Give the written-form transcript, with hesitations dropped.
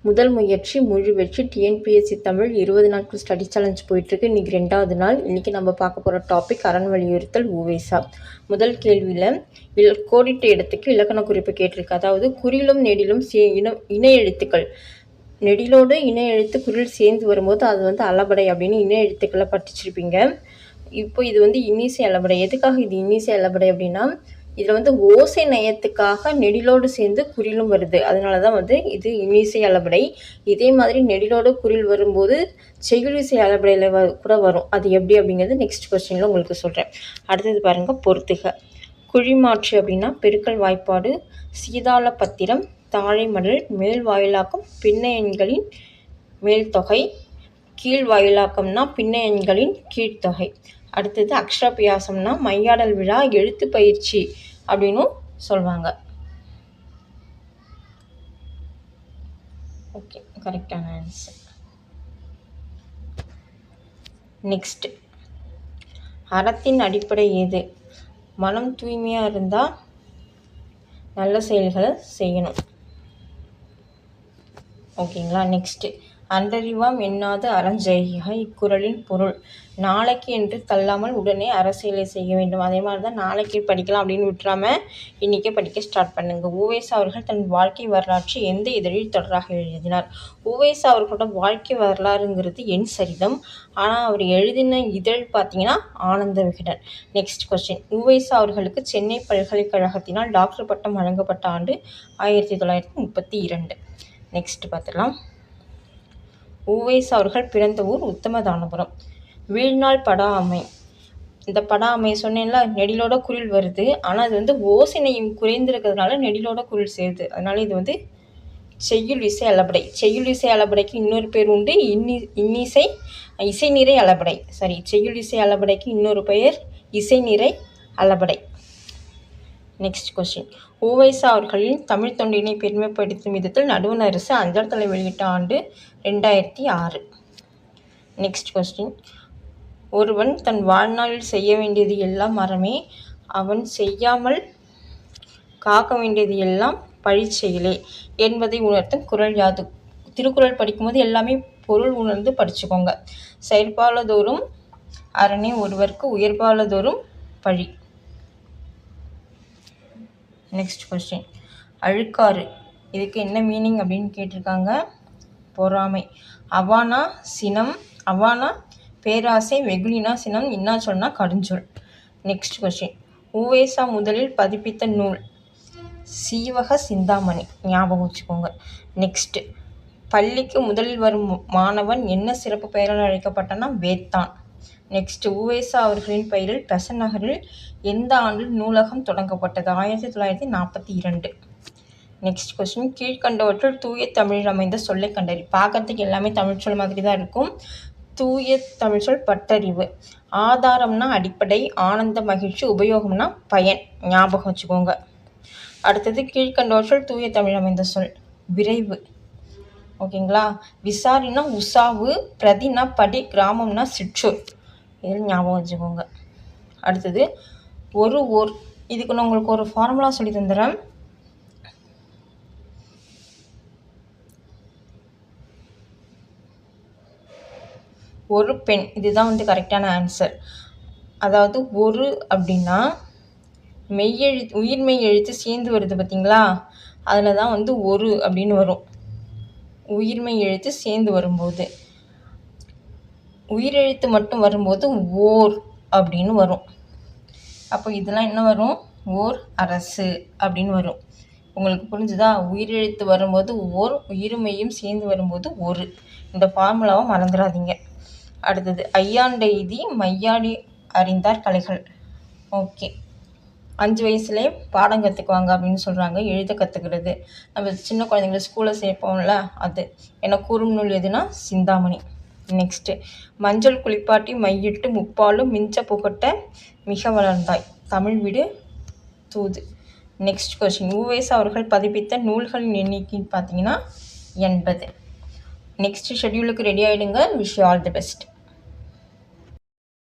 முதல் முயற்சி முழு வெற்றி டிஎன்பிஎஸ்சி தமிழ் 20 நாட்கள் ஸ்டடி சேலஞ்ச் போயிட்டுருக்கு. இன்றைக்கி 2வது நாள். இன்றைக்கி நம்ம பார்க்க போகிற டாபிக் அரண் வலியுறுத்தல் உவேசா. முதல் கேள்வியில் கோடிட்ட இடத்துக்கு இலக்கண குறிப்பு கேட்டிருக்கு. அதாவது குறிலும் நெடிலும் இணை எழுத்துக்கள், நெடிலோடு இணை எழுத்து குறில் சேர்ந்து வரும்போது அது அளபடை அப்படின்னு இணை எழுத்துக்களை படிச்சிருப்பீங்க. இப்போ இது இன்னிசை அளபடை. எதுக்காக இது இன்னிசை அளபடை அப்படின்னா, இதில் ஓசை நயத்துக்காக நெடிலோடு சேர்ந்து குறிலும் வருது. அதனால தான் இது இன்னிசை அளபடை. இதே மாதிரி நெடிலோடு குறில் வரும்போது செய்யுளிசை அளபடையில் கூட வரும். அது எப்படி அப்படிங்கிறது நெக்ஸ்ட் கொஸ்டினில் உங்களுக்கு சொல்கிறேன். அடுத்தது பாருங்கள், பொறுத்துக. குழிமாற்று அப்படின்னா பெருக்கல் வாய்ப்பாடு, சீதாள பத்திரம், தாழை மடல், மேல் வாயிலாக்கம் பின்ன எண்களின் மேல் தொகை, கீழ் வாயிலாக்கம்னா பின்ன எண்களின் கீழ்த்தொகை. அடுத்தது அக்ஷராபியாசம்னா மையாடல் விழா, எழுத்து பயிற்சி அப்படின்னு சொல்லுவாங்க. ஓகே, கரெக்டான ஆன்சர். நெக்ஸ்ட், அறத்தின் அடிப்படை எது? மனம் தூய்மையாக இருந்தால் நல்ல செயல்களை செய்யணும். ஓகேங்களா. நெக்ஸ்ட்டு, அன்றறிவாம் எண்ணாது அறஞ்செய்க. இக்குறளின் பொருள், நாளைக்கு என்று தள்ளாமல் உடனே அரசியலை செய்ய வேண்டும். அதே மாதிரி தான் நாளைக்கு படிக்கலாம் அப்படின்னு விட்டுறாமல் இன்றைக்கே படிக்க ஸ்டார்ட் பண்ணுங்கள். உவேசா அவர்கள் தன் வாழ்க்கை வரலாற்று எந்த இதழில் தொடராக எழுதினார்? உவேசா அவர்களோட வாழ்க்கை வரலாறுங்கிறது என் சரிதம். ஆனால் அவர் எழுதின இதழ் பார்த்தீங்கன்னா ஆனந்த விகடன். நெக்ஸ்ட் கொஸ்டின், உவேசா அவர்களுக்கு சென்னை பல்கலைக்கழகத்தினால் டாக்டர் பட்டம் வழங்கப்பட்ட ஆண்டு 1932. நெக்ஸ்ட் பார்த்துடலாம். உவேசா அவர்கள் பிறந்த ஊர் உத்தமதானபுரம். வீழ்நாள் படா அமை. இந்த படா அமை சொன்னேன்ல, நெடிலோட குரில் வருது. ஆனால் அது ஓசைனையும் குறைந்திருக்கிறதுனால நெடிலோட குரில் சேருது. அதனால இது செய்யுள் இசை அளபடை. செய்யுள் இசை அளபடைக்கு இன்னொரு பேர் உண்டு, இசை நிறை அளபடை. செய்யுள் இசை அளபடைக்கு இன்னொரு பெயர் இசை நிறை அளபடை. நெக்ஸ்ட் கொஸ்டின், உவேசா அவர்களின் தமிழ் தொண்டினை பெருமைப்படுத்தும் விதத்தில் நடுவண் அரசு அஞ்சல் தலை வெளியிட்ட ஆண்டு 2006. நெக்ஸ்ட் கொஸ்டின், ஒருவன் தன் வாழ்நாளில் செய்ய வேண்டியது எல்லாம் அறமே, அவன் செய்யாமல் காக்க வேண்டியது எல்லாம் பழிச்செயலே என்பதை உணர்த்தும் குறள் யாது? திருக்குறள் படிக்கும்போது எல்லாமே பொருள் உணர்ந்து படிச்சுக்கோங்க. செயற்பாலதோறும் அரணே ஒருவருக்கு, உயர்பாலதோறும் பழி. நெக்ஸ்ட் கொஸ்டின், அழுக்காறு இதுக்கு என்ன மீனிங் அப்படின்னு கேட்டிருக்காங்க. பொறாமை. அவானா சினம், அவானா பேராசை, வெகுளினா சினம், இன்னா சொல்னா கடுஞ்சொல். நெக்ஸ்ட் கொஸ்டின், உவேசா முதலில் பதிப்பித்த நூல் சீவக சிந்தாமணி. ஞாபகம் வச்சுக்கோங்க. நெக்ஸ்ட், பள்ளிக்கு முதலில் வரும் மாணவன் என்ன சிறப்பு பெயரால் அழைக்கப்பட்டான்னா வேத்தான். நெக்ஸ்ட், உவேசா அவர்களின் பெயரில் பெசன் நகரில் எந்த ஆண்டில் நூலகம் தொடங்கப்பட்டது? 1942. நெக்ஸ்ட் கொஸ்டின், கீழ்கண்டவற்றில் தூய தமிழில் அமைந்த சொல்லை கண்டறி. பார்க்கறதுக்கு எல்லாமே தமிழ் சொல் மாதிரி தான் இருக்கும். தூய தமிழ் சொல் பட்டறிவு. ஆதாரம்னா அடிப்படை, ஆனந்த மகிழ்ச்சி, உபயோகம்னா பயன். ஞாபகம் வச்சுக்கோங்க. அடுத்தது, கீழ்கண்டவற்றில் தூய தமிழ் அமைந்த சொல் விரைவு. ஓகேங்களா. விசாரினா உசாவு, பிரதினா படி, கிராமம்னா சிற்றூர். இதில் ஞாபகம் வச்சுக்கோங்க. அடுத்தது, ஓர் இதுக்கு நான் உங்களுக்கு ஒரு ஃபார்முலா சொல்லி தந்துடுறேன். ஒரு பெண், இதுதான் கரெக்டான ஆன்சர். அதாவது ஒரு அப்படின்னா உயிர்மெய் எழுத்து சேர்ந்து வருது பார்த்தீங்களா, அதில் தான் ஒரு அப்படின்னு வரும். உயிர்மெய் எழுத்து சேர்ந்து வரும்போது, உயிரெழுத்து மட்டும் வரும்போது ஓர் அப்படின்னு வரும். அப்போ இதெல்லாம் என்ன வரும்? ஓர் அரசு அப்படின்னு வரும். உங்களுக்கு புரிஞ்சுதா? உயிரெழுத்து வரும்போது ஓர், உயிர்மெய்யும் சேர்ந்து வரும்போது ஒரு. இந்த ஃபார்முலாவை மறந்துடாதீங்க. அடுத்தது, ஐயாண்டெய்தி மையாடி அறிந்தார் கலைகள். ஓகே, 5 வயசுலேயே பாடம் கற்றுக்குவாங்க அப்படின்னு சொல்கிறாங்க. எழுத கற்றுக்கிறது நம்ம சின்ன குழந்தைங்களை ஸ்கூலில் சேர்ப்போம்ல, அது ஏன்னா கூறும் நூல் எதுனா சிந்தாமணி. நெக்ஸ்ட்டு, மஞ்சள் குளிப்பாட்டி மையிட்டு முப்பாலும் மிஞ்ச புகட்ட மிக வளர்ந்தாய். தமிழ் வீடு தூது. நெக்ஸ்ட் கொஸ்டின், உவேசா அவர்கள் பதிப்பித்த நூல்களின் எண்ணிக்கைன்னு பார்த்தீங்கன்னா 80. நெக்ஸ்ட் ஷெட்யூலுக்கு ரெடி ஆகிடுங்க. Wish you all the best.